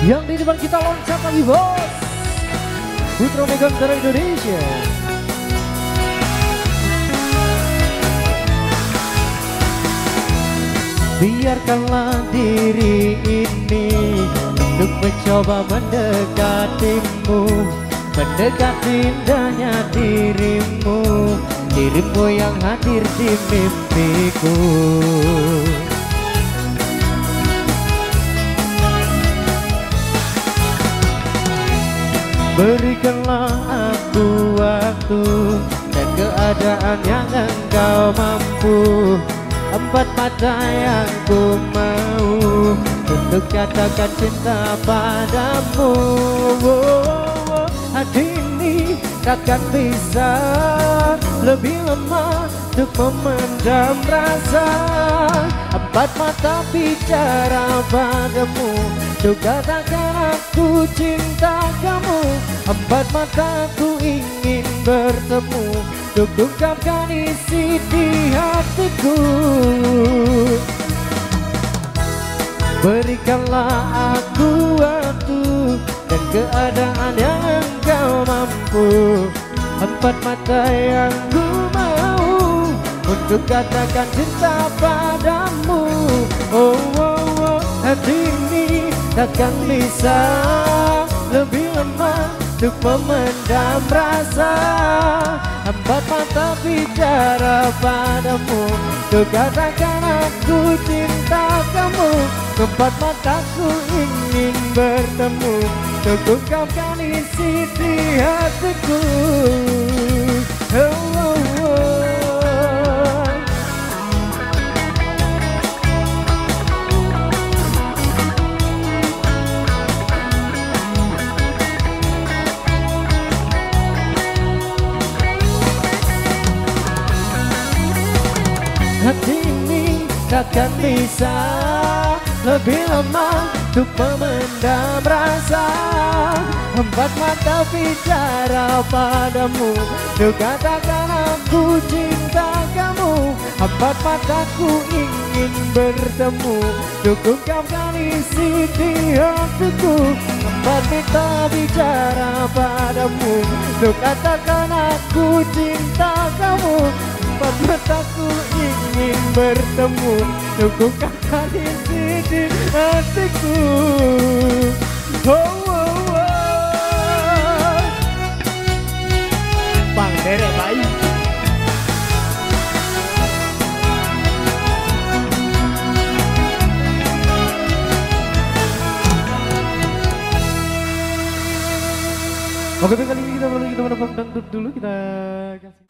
Yang di depan kita loncat lagi bos, Putra Megang dari Indonesia. Biarkanlah diri ini untuk mencoba mendekatimu, mendekati indahnya dirimu, dirimu yang hadir di mimpiku. Berikanlah aku waktu dan keadaan yang engkau mampu, empat mata yang ku mau untuk katakan cinta padamu. Hati ini takkan bisa lebih lama untuk memendam rasa, empat mata bicara padamu untuk katakan aku cinta kamu, empat mataku ingin bertemu untuk ungkapkan isi di hatiku. Berikanlah aku waktu dan keadaan yang engkau mampu, empat mata yang ku mau untuk katakan cinta padamu. Oh, oh, oh, hati ini takkan bisa lebih lama untuk memendam rasa, empat mata bicara padamu untuk katakan aku cinta kamu, empat mataku ingin bertemu untuk ungkapkan isi di hatiku. Oh, oh, oh. Hati ini takkan bisa lebih lama untuk memendam rasa, empat mata bicara padamu untuk katakan aku cinta kamu, empat mataku ingin bertemu untuk ungkapkan isi di hatiku, empat mata bicara padamu untuk katakan aku cinta kamu, empat mataku ingin bertemu untuk ungkapkan isi di hatiku. Oh, oh, oh. Bang Derek baik. Oke, kali ini kita menonton dangdut dulu, kita kasih